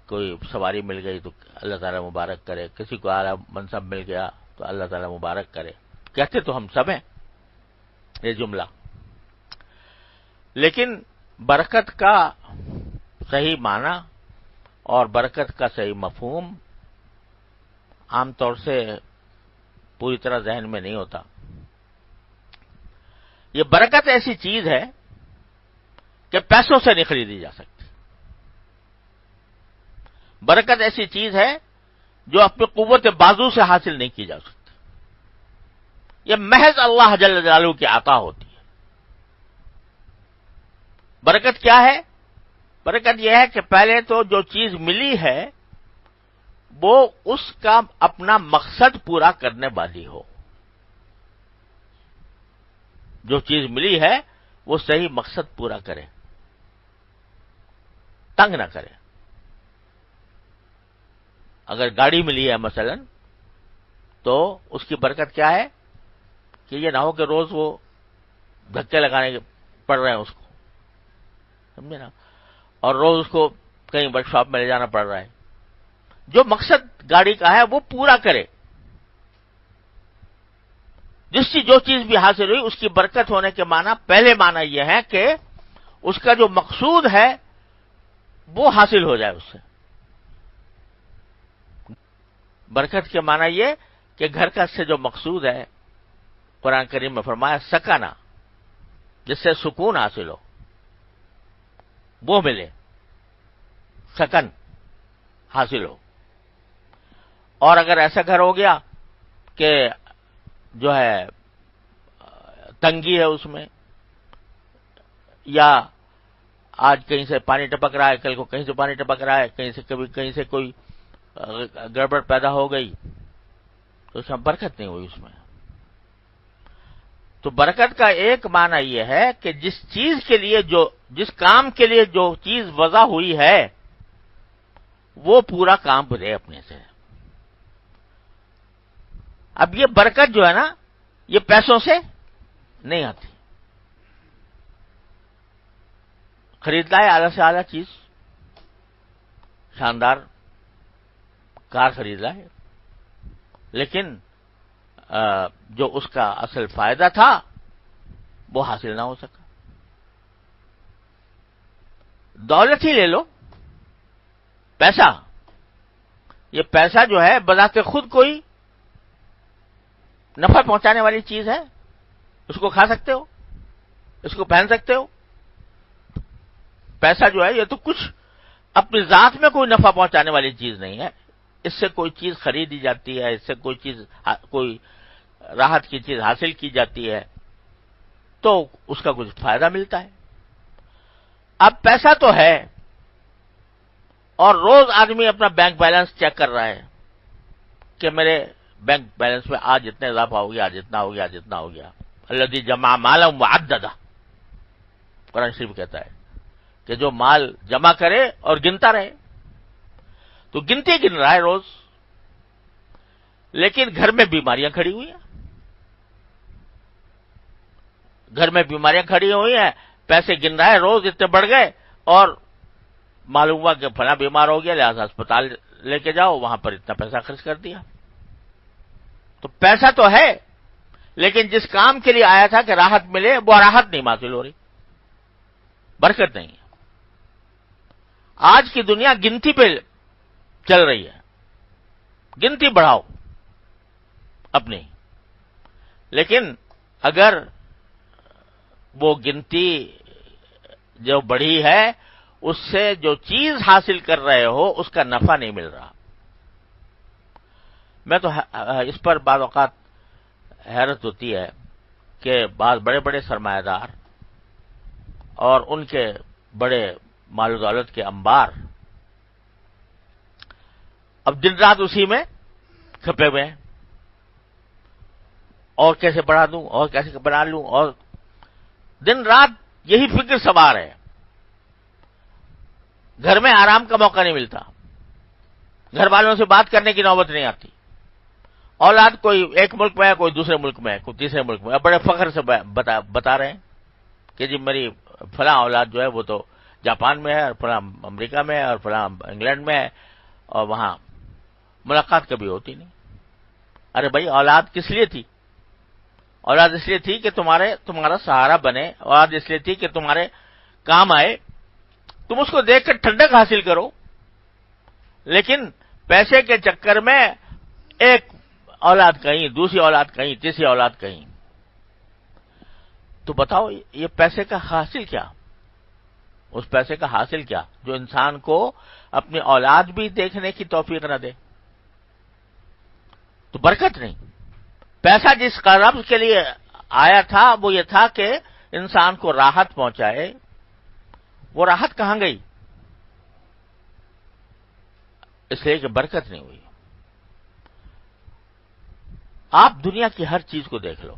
کوئی سواری مل گئی تو اللہ تعالیٰ مبارک کرے, کسی کو اعلیٰ منصب مل گیا تو اللہ تعالیٰ مبارک کرے. کہتے تو ہم سب ہیں یہ جملہ, لیکن برکت کا صحیح معنی اور برکت کا صحیح مفہوم عام طور سے پوری طرح ذہن میں نہیں ہوتا. یہ برکت ایسی چیز ہے کہ پیسوں سے نہیں خریدی جا سکتی. برکت ایسی چیز ہے جو اپنی قوت بازو سے حاصل نہیں کی جا سکتی. یہ محض اللہ جل جلالہ کی عطا ہوتی ہے. برکت کیا ہے؟ برکت یہ ہے کہ پہلے تو جو چیز ملی ہے وہ اس کا اپنا مقصد پورا کرنے والی ہو. جو چیز ملی ہے وہ صحیح مقصد پورا کرے, تنگ نہ کرے. اگر گاڑی ملی ہے مثلا تو اس کی برکت کیا ہے کہ یہ نہ ہو کہ روز وہ دھکے لگانے پڑ رہے ہیں اس کو, سمجھے نا, اور روز اس کو کہیں ورک شاپ میں لے جانا پڑ رہا ہے. جو مقصد گاڑی کا ہے وہ پورا کرے. جو چیز بھی حاصل ہوئی اس کی برکت ہونے کے معنی, پہلے معنی یہ ہے کہ اس کا جو مقصود ہے وہ حاصل ہو جائے اس سے. برکت کے معنی یہ کہ گھر کا سے جو مقصود ہے, قرآن کریم میں فرمایا سکنا, جس سے سکون حاصل ہو, وہ ملے, سکن حاصل ہو. اور اگر ایسا گھر ہو گیا کہ جو ہے تنگی ہے اس میں, یا آج کہیں سے پانی ٹپک رہا ہے, کل کو کہیں سے پانی ٹپک رہا ہے, کہیں سے کوئی گڑبڑ پیدا ہو گئی, تو اس میں برکت نہیں ہوئی اس میں. تو برکت کا ایک معنی یہ ہے کہ جس چیز کے لیے جس کام کے لیے جو چیز وضع ہوئی ہے وہ پورا کام کرے اپنے سے. اب یہ برکت جو ہے نا یہ پیسوں سے نہیں آتی. خریدنا ہے اعلی سے اعلی چیز, شاندار کار خریدنا ہے, لیکن جو اس کا اصل فائدہ تھا وہ حاصل نہ ہو سکا. دولت ہی لے لو, پیسہ, یہ پیسہ جو ہے بذات خود کوئی نفع پہنچانے والی چیز ہے. اس کو کھا سکتے ہو, اس کو پہن سکتے ہو. پیسہ جو ہے یہ تو کچھ اپنی ذات میں کوئی نفع پہنچانے والی چیز نہیں ہے. اس سے کوئی چیز خریدی جاتی ہے, اس سے کوئی راحت کی چیز حاصل کی جاتی ہے, تو اس کا کچھ فائدہ ملتا ہے. اب پیسہ تو ہے اور روز آدمی اپنا بینک بیلنس چیک کر رہا ہے کہ میرے بینک بیلنس میں آج اتنا اضافہ ہو گیا، آج اتنا ہو گیا، آج اتنا ہو گیا. الذی جمع مالا وعددہ، قرآن شریف کہتا ہے کہ جو مال جمع کرے اور گنتا رہے. تو گنتی گن رہا ہے روز، لیکن گھر میں بیماریاں کھڑی ہوئی ہیں. گھر میں بیماریاں کھڑی ہوئی ہیں، پیسے گن رہا ہے روز اتنے بڑھ گئے، اور معلوم ہوا کہ فلاں بیمار ہو گیا لہذا اسپتال لے کے جاؤ، وہاں پر اتنا پیسہ خرچ کر دیا. تو پیسہ تو ہے، لیکن جس کام کے لیے آیا تھا کہ راحت ملے، وہ راحت نہیں حاصل ہو رہی، برکت نہیں ہے. آج کی دنیا گنتی پہ چل رہی ہے، گنتی بڑھاؤ اپنی، لیکن اگر وہ گنتی جو بڑھی ہے اس سے جو چیز حاصل کر رہے ہو اس کا نفع نہیں مل رہا. میں تو اس پر بعض اوقات حیرت ہوتی ہے کہ بعض بڑے بڑے سرمایہ دار اور ان کے بڑے مال و دولت کے انبار اب دن رات اسی میں کھپے ہوئے ہیں، اور کیسے بڑھا دوں، اور کیسے بنا لوں، اور دن رات یہی فکر سوار ہے. گھر میں آرام کا موقع نہیں ملتا، گھر والوں سے بات کرنے کی نوبت نہیں آتی. اولاد کوئی ایک ملک میں ہے، کوئی دوسرے ملک میں ہے، کوئی تیسرے ملک میں ہے. بڑے فخر سے بتا رہے ہیں کہ جی میری فلاں اولاد جو ہے وہ تو جاپان میں ہے، اور فلاں امریکہ میں ہے، اور فلاں انگلینڈ میں ہے، اور وہاں ملاقات کبھی ہوتی نہیں. ارے بھائی، اولاد کس لیے تھی؟ اولاد اس لیے تھی کہ تمہارا سہارا بنے، اولاد اس لیے تھی کہ تمہارے کام آئے، تم اس کو دیکھ کر ٹھنڈک حاصل کرو. لیکن پیسے کے چکر میں ایک اولاد کہیں، دوسری اولاد کہیں، تیسری اولاد کہیں. تو بتاؤ یہ پیسے کا حاصل کیا؟ اس پیسے کا حاصل کیا جو انسان کو اپنی اولاد بھی دیکھنے کی توفیق نہ دے؟ تو برکت نہیں. پیسہ جس قرض کے لیے آیا تھا وہ یہ تھا کہ انسان کو راحت پہنچائے، وہ راحت کہاں گئی؟ اس لیے کہ برکت نہیں ہوئی. آپ دنیا کی ہر چیز کو دیکھ لو،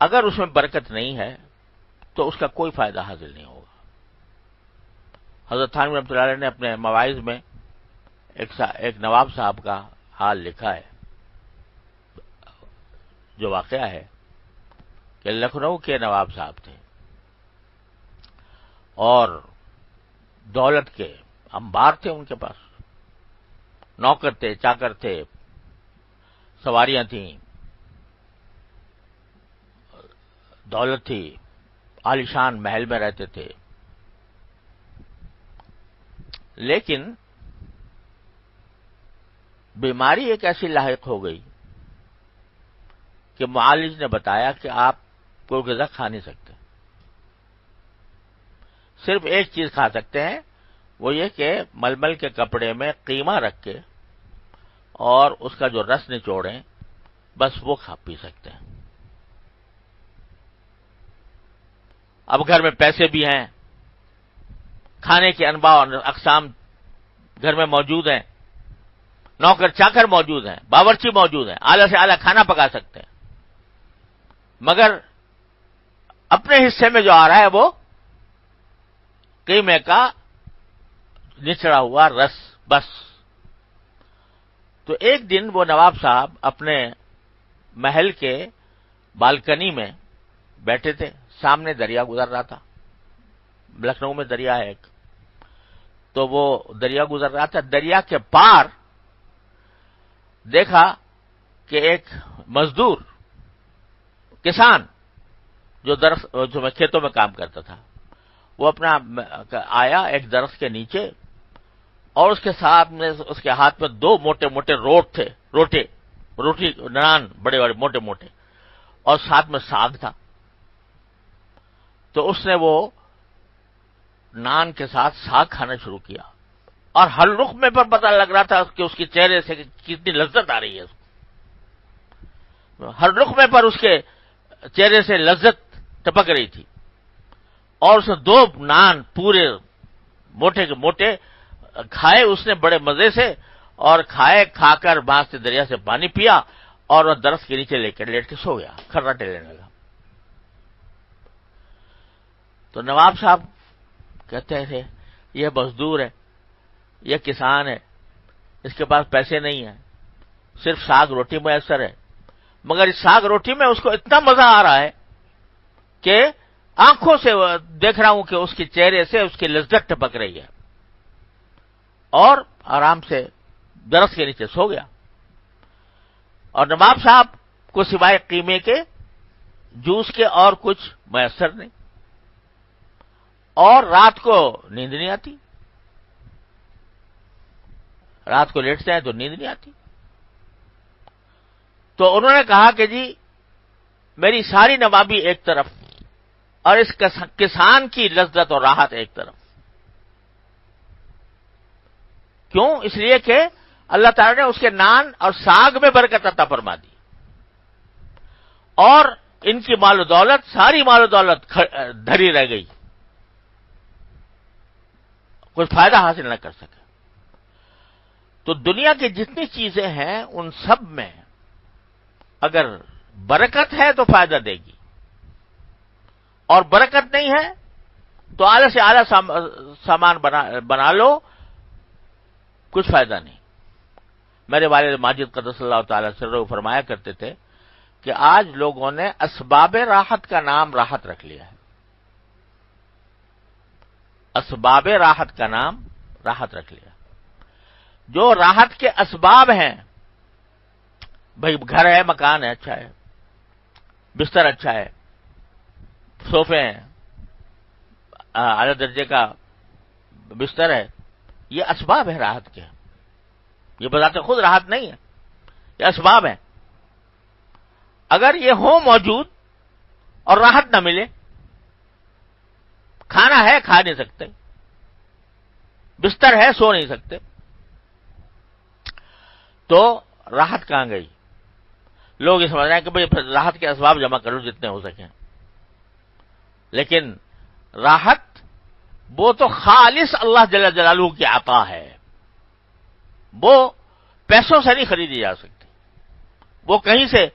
اگر اس میں برکت نہیں ہے تو اس کا کوئی فائدہ حاصل نہیں ہوگا. حضرت تھانوی رحمۃ اللہ علیہ نے اپنے مواعظ میں ایک نواب صاحب کا حال لکھا ہے، جو واقعہ ہے کہ لکھنؤ کے نواب صاحب تھے اور دولت کے انبار تھے ان کے پاس، نوکر تھے، چاکر تھے، سواریاں تھیں، دولت تھی، عالیشان محل میں رہتے تھے. لیکن بیماری ایک ایسی لاحق ہو گئی کہ معالج نے بتایا کہ آپ کوئی غذا کھا نہیں سکتے، صرف ایک چیز کھا سکتے ہیں، وہ یہ کہ ململ کے کپڑے میں قیمہ رکھ کے اور اس کا جو رس نچوڑیں، بس وہ کھا پی سکتے ہیں. اب گھر میں پیسے بھی ہیں، کھانے کے انواع اور اقسام گھر میں موجود ہیں، نوکر چاکر موجود ہیں، باورچی موجود ہیں، اعلی سے اعلی کھانا پکا سکتے ہیں، مگر اپنے حصے میں جو آ رہا ہے وہ قیمے کا نچڑا ہوا رس بس. تو ایک دن وہ نواب صاحب اپنے محل کے بالکنی میں بیٹھے تھے، سامنے دریا گزر رہا تھا. لکھنؤ میں دریا ہے ایک، تو وہ دریا گزر رہا تھا. دریا کے پار دیکھا کہ ایک مزدور کسان جو میں کھیتوں میں کام کرتا تھا، وہ اپنا آیا ایک درخت کے نیچے، اور اس کے ساتھ میں اس کے ہاتھ میں دو موٹے موٹے روٹی نان، بڑے بڑے موٹے موٹے، اور ساتھ میں ساگ تھا. تو اس نے وہ نان کے ساتھ ساگ کھانا شروع کیا، اور ہر رخ میں پر پتہ لگ رہا تھا کہ اس کے چہرے سے کتنی لذت آ رہی ہے اس کو. ہر رخ میں پر اس کے چہرے سے لذت ٹپک رہی تھی، اور اس نے 2 نان پورے موٹے کے موٹے کھائے اس نے بڑے مزے سے، اور کھا کر بانس سے دریا سے پانی پیا، اور وہ درخت کے نیچے لے کر لیٹ کے سو گیا، کھراٹے لینے لگا۔ تو نواب صاحب کہتے تھے یہ مزدور ہے، یہ کسان ہے، اس کے پاس پیسے نہیں ہیں، صرف ساگ روٹی میسر ہے، مگر اس ساگ روٹی میں اس کو اتنا مزہ آ رہا ہے کہ آنکھوں سے دیکھ رہا ہوں کہ اس کے چہرے سے اس کی لذت ٹپک رہی ہے، اور آرام سے درخت کے نیچے سو گیا۔ اور نواب صاحب کو سوائے قیمے کے جوس کے اور کچھ میسر نہیں، اور رات کو نیند نہیں آتی، رات کو لیٹتے ہیں تو نیند نہیں آتی۔ تو انہوں نے کہا کہ جی میری ساری نوابی ایک طرف، اور اس کسان کی لذت اور راحت ایک طرف۔ کیوں؟ اس لیے کہ اللہ تعالی نے اس کے نان اور ساگ میں برکت عطا فرما دی، اور ان کی مال و دولت، ساری مال و دولت دھری رہ گئی، کوئی فائدہ حاصل نہ کر سکے۔ تو دنیا کی جتنی چیزیں ہیں ان سب میں اگر برکت ہے تو فائدہ دے گی، اور برکت نہیں ہے تو اعلی سے اعلی سامان بنا لو، کچھ فائدہ نہیں۔ میرے والد ماجد قدس اللہ تعالی سرہ فرمایا کرتے تھے کہ آج لوگوں نے اسباب راحت کا نام راحت رکھ لیا ہے، اسباب راحت کا نام راحت رکھ لیا۔ جو راحت کے اسباب ہیں، بھئی گھر ہے، مکان ہے، اچھا ہے، بستر اچھا ہے، صوفے ہیں، اعلی درجے کا بستر ہے، یہ اسباب ہے راحت کے، یہ بذات خود راحت نہیں ہے، یہ اسباب ہیں۔ اگر یہ ہو موجود اور راحت نہ ملے، کھانا ہے کھا نہیں سکتے، بستر ہے سو نہیں سکتے، تو راحت کہاں گئی؟ لوگ یہ سمجھ رہے ہیں کہ بھئی راحت کے اسباب جمع کرو جتنے ہو سکیں، لیکن راحت وہ تو خالص اللہ جل جلالہ کی عطا ہے، وہ پیسوں سے نہیں خریدی جا سکتی، وہ کہیں سے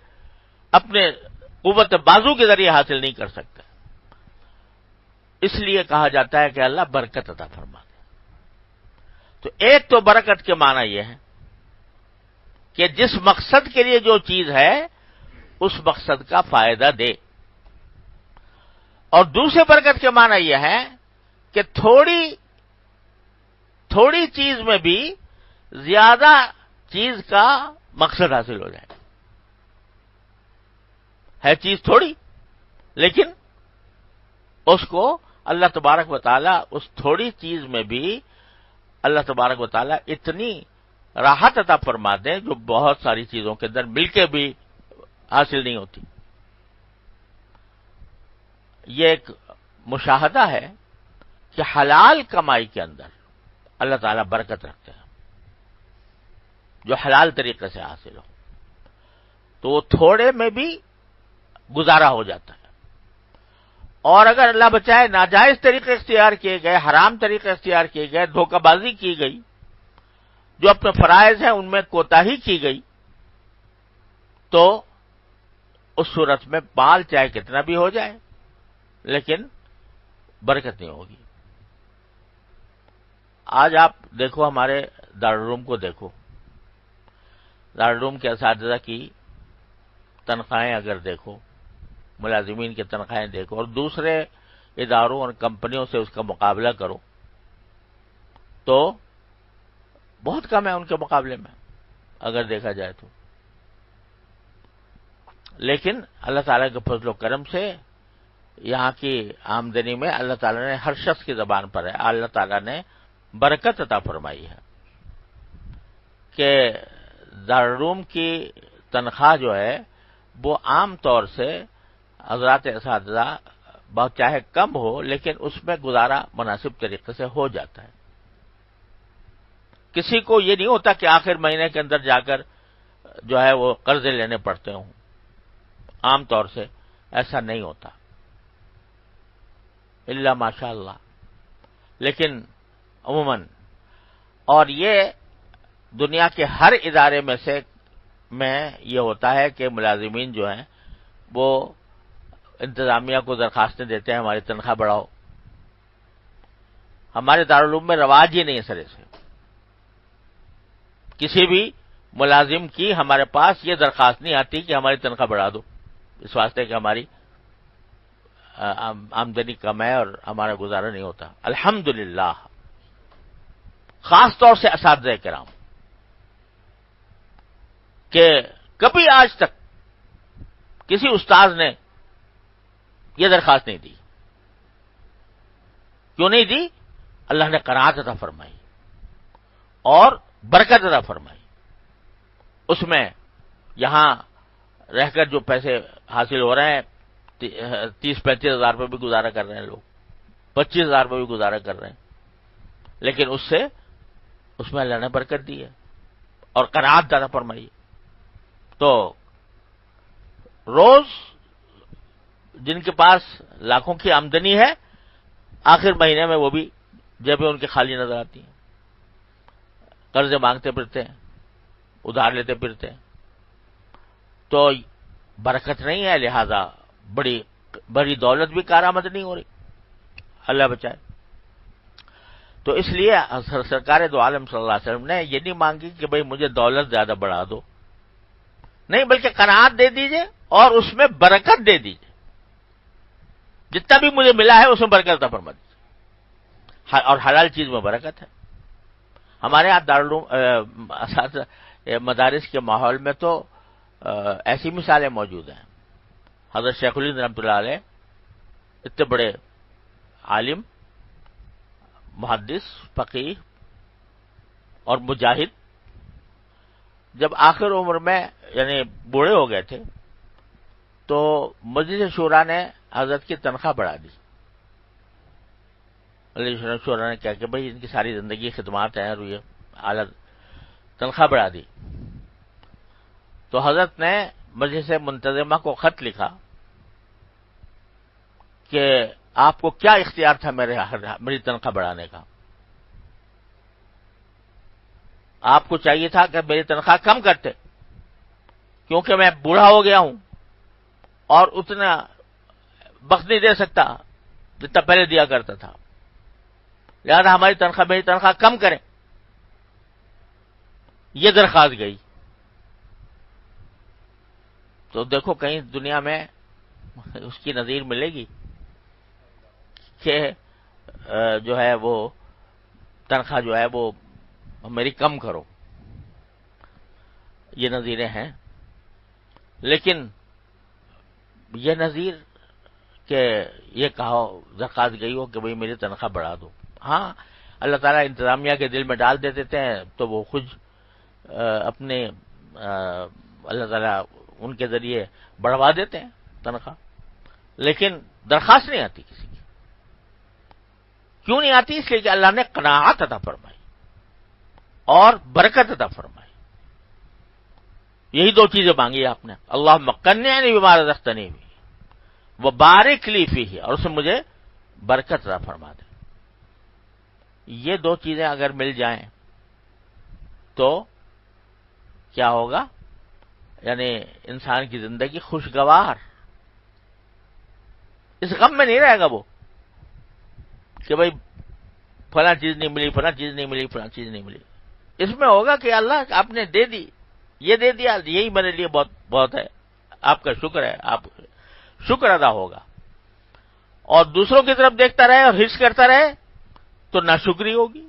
اپنے قوت بازو کے ذریعے حاصل نہیں کر سکتے۔ اس لیے کہا جاتا ہے کہ اللہ برکت عطا فرما دے۔ تو ایک تو برکت کے معنی یہ ہے کہ جس مقصد کے لیے جو چیز ہے اس مقصد کا فائدہ دے، اور دوسرے برکت کے معنی یہ ہے کہ تھوڑی چیز میں بھی زیادہ چیز کا مقصد حاصل ہو جائے۔ ہے چیز تھوڑی، لیکن اس کو اللہ تبارک و تعالی اس تھوڑی چیز میں بھی اللہ تبارک و تعالی اتنی راحت عطا فرما دیں جو بہت ساری چیزوں کے اندر مل کے بھی حاصل نہیں ہوتی۔ یہ ایک مشاہدہ ہے کہ حلال کمائی کے اندر اللہ تعالیٰ برکت رکھتے ہیں، جو حلال طریقے سے حاصل ہو، تو وہ تھوڑے میں بھی گزارا ہو جاتا ہے۔ اور اگر اللہ بچائے ناجائز طریقے اختیار کیے گئے، حرام طریقے اختیار کیے گئے، دھوکہ بازی کی گئی، جو اپنے فرائض ہیں ان میں کوتاہی کی گئی، تو اس صورت میں مال چاہے کتنا بھی ہو جائے لیکن برکت نہیں ہوگی۔ آج آپ دیکھو ہمارے دارالعلوم کو دیکھو، دارالعلوم کے اساتذہ کی تنخواہیں اگر دیکھو، ملازمین کی تنخواہیں دیکھو، اور دوسرے اداروں اور کمپنیوں سے اس کا مقابلہ کرو تو بہت کم ہے ان کے مقابلے میں اگر دیکھا جائے تو۔ لیکن اللہ تعالیٰ کے فضل و کرم سے یہاں کی آمدنی میں اللہ تعالیٰ نے ہر شخص کی زبان پر ہے، اللہ تعالیٰ نے برکت عطا فرمائی ہے کہ دارالعلوم کی تنخواہ جو ہے وہ عام طور سے حضرات اساتذہ بہت چاہے کم ہو لیکن اس میں گزارا مناسب طریقے سے ہو جاتا ہے۔ کسی کو یہ نہیں ہوتا کہ آخر مہینے کے اندر جا کر جو ہے وہ قرضے لینے پڑتے ہوں۔ عام طور سے ایسا نہیں ہوتا الا ماشاء اللہ. لیکن عموماً، اور یہ دنیا کے ہر ادارے میں یہ ہوتا ہے کہ ملازمین جو ہیں وہ انتظامیہ کو درخواستیں دیتے ہیں ہماری تنخواہ بڑھاؤ. ہمارے دارالعلوم میں رواج ہی نہیں ہے سرے سے. کسی بھی ملازم کی ہمارے پاس یہ درخواست نہیں آتی کہ ہماری تنخواہ بڑھا دو، اس واسطے کہ ہماری آمدنی کم ہے اور ہمارا گزارا نہیں ہوتا. الحمدللہ. خاص طور سے اساتذہ کرام کہ کبھی آج تک کسی استاذ نے یہ درخواست نہیں دی. کیوں نہیں دی؟ اللہ نے قناعت عطا فرمائی اور برکت عطا فرمائی. اس میں یہاں رہ کر جو پیسے حاصل ہو رہے ہیں 30-35 ہزار روپے بھی گزارا کر رہے ہیں لوگ، 25 ہزار روپے بھی گزارا کر رہے ہیں، لیکن اس میں اللہ نے برکت دی ہے اور قناعت عطا فرمائی. تو روز جن کے پاس لاکھوں کی آمدنی ہے، آخر مہینے میں وہ بھی جیبیں ان کی خالی نظر آتی ہیں، قرضے مانگتے پھرتے ہیں، ادھار لیتے پھرتے ہیں. تو برکت نہیں ہے، لہذا بڑی دولت بھی کارآمد نہیں ہو رہی. اللہ بچائے. تو اس لیے سرکار دو عالم صلی اللہ علیہ وسلم نے یہ نہیں مانگی کہ بھئی مجھے دولت زیادہ بڑھا دو، نہیں، بلکہ قناعت دے دیجئے اور اس میں برکت دے دیجئے. جتنا بھی مجھے ملا ہے اس میں برکت عطا فرما دیجیے، اور حلال چیز میں برکت ہے. ہمارے یہاں دارالعلوم مدارس کے ماحول میں تو ایسی مثالیں موجود ہیں. حضرت شیخ الہند رحمۃ اللہ علیہ اتنے بڑے عالم، محدث، فقیہ اور مجاہد، جب آخر عمر میں یعنی بوڑھے ہو گئے تھے تو مجلس شورا نے حضرت کی تنخواہ بڑھا دی. مجلس شورا نے کہا کہ بھئی ان کی ساری زندگی خدمات ہیں اور یہ اعلیٰ تنخواہ بڑھا دی. تو حضرت نے مجلس منتظمہ کو خط لکھا کہ آپ کو کیا اختیار تھا میری تنخواہ بڑھانے کا؟ آپ کو چاہیے تھا کہ میری تنخواہ کم کرتے، کیونکہ میں بوڑھا ہو گیا ہوں اور اتنا وقت نہیں دے سکتا جتنا پہلے دیا کرتا تھا، لہذا میری تنخواہ کم کریں. یہ درخواست گئی. تو دیکھو کہیں دنیا میں اس کی نظیر ملے گی کہ جو ہے وہ تنخواہ جو ہے وہ میری کم کرو. یہ نظیریں ہیں، لیکن یہ نظیر کہ یہ کہو درخواست گئی ہو کہ بھئی میری تنخواہ بڑھا دو. ہاں، اللہ تعالیٰ انتظامیہ کے دل میں ڈال دیتے ہیں تو وہ خود اپنے اللہ تعالیٰ ان کے ذریعے بڑھوا دیتے ہیں تنخواہ، لیکن درخواست نہیں آتی کسی کی. کیوں نہیں آتی؟ اس لیے کہ اللہ نے قناعت عطا فرمائی اور برکت عطا فرمائی. یہی دو چیزیں مانگی آپ نے، اللہم قنعنی بما رزقتنی وبارک لی فیہ، اور اس میں مجھے برکت عطا فرما دے. یہ دو چیزیں اگر مل جائیں تو کیا ہوگا؟ یعنی انسان کی زندگی خوشگوار، اس غم میں نہیں رہے گا وہ کہ بھئی فلاں چیز نہیں ملی، فلاں چیز نہیں ملی، فلاں چیز نہیں ملی. اس میں ہوگا کہ اللہ آپ نے دے دی، یہ دے دیا، یہی میرے لیے بہت بہت ہے، آپ کا شکر ہے، آپ شکر ادا ہوگا. اور دوسروں کی طرف دیکھتا رہے اور حرص کرتا رہے تو ناشکری ہوگی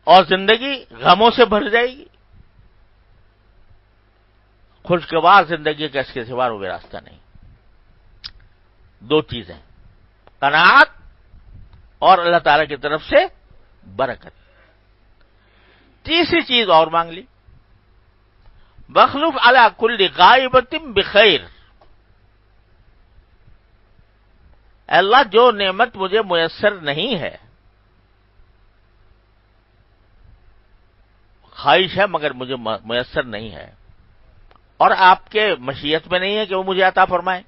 اور زندگی غموں سے بھر جائے گی. خوشگوار زندگی کا اس کے سوا کوئی راستہ نہیں. دو چیزیں، قناعت اور اللہ تعالی کی طرف سے برکت. تیسری چیز اور مانگ لی، بخلف علی کل غائبۃ بخیر. اے اللہ جو نعمت مجھے میسر نہیں ہے، خواہش ہے مگر مجھے میسر نہیں ہے، اور آپ کے مشیت میں نہیں ہے کہ وہ مجھے عطا فرمائے،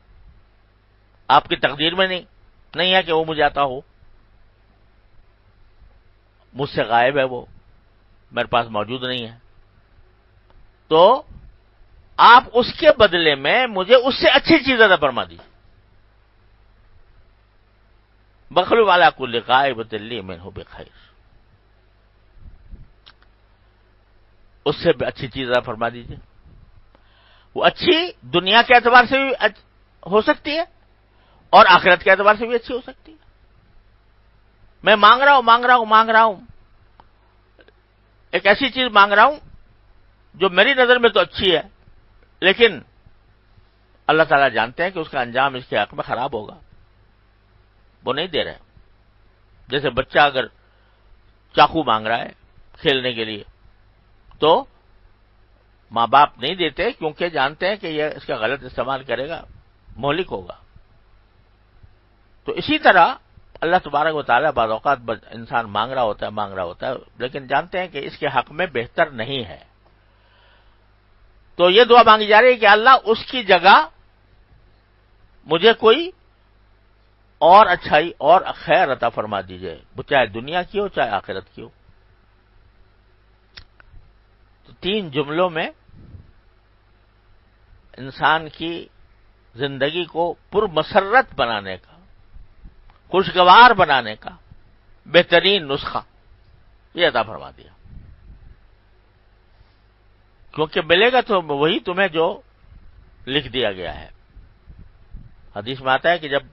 آپ کی تقدیر میں نہیں ہے کہ وہ مجھے عطا ہو، مجھ سے غائب ہے، وہ میرے پاس موجود نہیں ہے، تو آپ اس کے بدلے میں مجھے اس سے اچھی چیز عطا فرما دیجیے۔ بخلو والا کل غائبۃ لی منہ بخیر، اس سے بھی اچھی چیز عطا فرما دیجیے۔ وہ اچھی دنیا کے اعتبار سے بھی ہو سکتی ہے اور آخرت کے اعتبار سے بھی اچھی ہو سکتی ہے۔ میں مانگ رہا ہوں ایک ایسی چیز مانگ رہا ہوں جو میری نظر میں تو اچھی ہے، لیکن اللہ تعالیٰ جانتے ہیں کہ اس کا انجام اس کے حق میں خراب ہوگا، وہ نہیں دے رہے۔ جیسے بچہ اگر چاقو مانگ رہا ہے کھیلنے کے لیے تو ماں باپ نہیں دیتے، کیونکہ جانتے ہیں کہ یہ اس کا غلط استعمال کرے گا، مہلک ہوگا۔ تو اسی طرح اللہ تبارک و تعالیٰ بعض اوقات انسان مانگ رہا ہوتا ہے لیکن جانتے ہیں کہ اس کے حق میں بہتر نہیں ہے، تو یہ دعا مانگی جا رہی ہے کہ اللہ اس کی جگہ مجھے کوئی اور اچھائی اور خیر عطا فرما دیجئے، وہ چاہے دنیا کی ہو چاہے آخرت کی ہو۔ تو 3 جملوں میں انسان کی زندگی کو پرمسرت بنانے کا، خوشگوار بنانے کا بہترین نسخہ یہ عطا فرما دیا، کیونکہ ملے گا تو وہی تمہیں جو لکھ دیا گیا ہے۔ حدیث میں آتا ہے کہ جب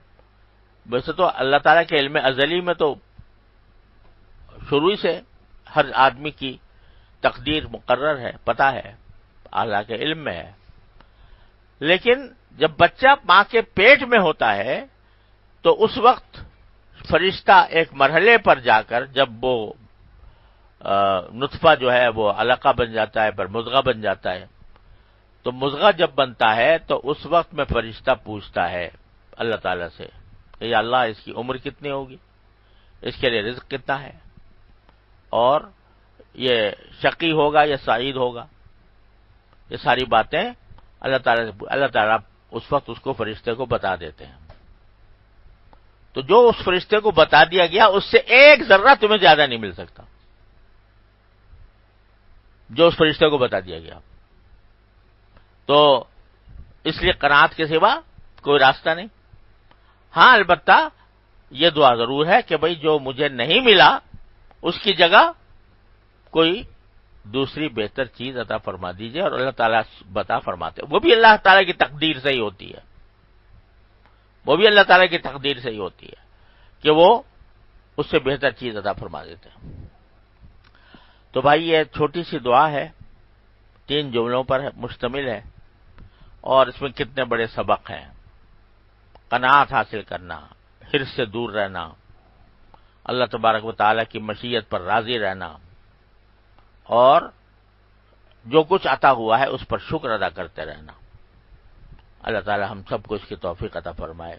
ویسے تو اللہ تعالیٰ کے علم ازلی میں تو شروع سے ہر آدمی کی تقدیر مقرر ہے، پتہ ہے، اللہ کے علم میں ہے، لیکن جب بچہ ماں کے پیٹ میں ہوتا ہے تو اس وقت فرشتہ ایک مرحلے پر جا کر جب وہ نطفہ جو ہے وہ علقہ بن جاتا ہے، پھر مضغہ بن جاتا ہے، تو مضغہ جب بنتا ہے تو اس وقت میں فرشتہ پوچھتا ہے اللہ تعالیٰ سے کہ یا اللہ اس کی عمر کتنی ہوگی، اس کے لیے رزق کتنا ہے، اور یہ شقی ہوگا یا سعید ہوگا، یہ ساری باتیں اللہ تعالیٰ اس وقت اس کو فرشتے کو بتا دیتے ہیں۔ تو جو اس فرشتے کو بتا دیا گیا اس سے ایک ذرہ تمہیں زیادہ نہیں مل سکتا، جو اس فرشتے کو بتا دیا گیا۔ تو اس لیے قناعت کے سوا کوئی راستہ نہیں۔ ہاں البتہ یہ دعا ضرور ہے کہ بھئی جو مجھے نہیں ملا اس کی جگہ کوئی دوسری بہتر چیز عطا فرما دیجئے، اور اللہ تعالیٰ بتا فرماتے، وہ بھی اللہ تعالیٰ کی تقدیر سے ہی ہوتی ہے، وہ بھی اللہ تعالیٰ کی تقدیر سے ہی ہوتی ہے کہ وہ اس سے بہتر چیز عطا فرما دیتے ہیں۔ تو بھائی یہ چھوٹی سی دعا ہے، 3 جملوں پر مشتمل ہے، اور اس میں کتنے بڑے سبق ہیں۔ قناعت حاصل کرنا، حرص سے دور رہنا، اللہ تبارک و تعالیٰ کی مشیت پر راضی رہنا، اور جو کچھ عطا ہوا ہے اس پر شکر ادا کرتے رہنا۔ اللہ تعالیٰ ہم سب کو اس کی توفیق عطا فرمائے۔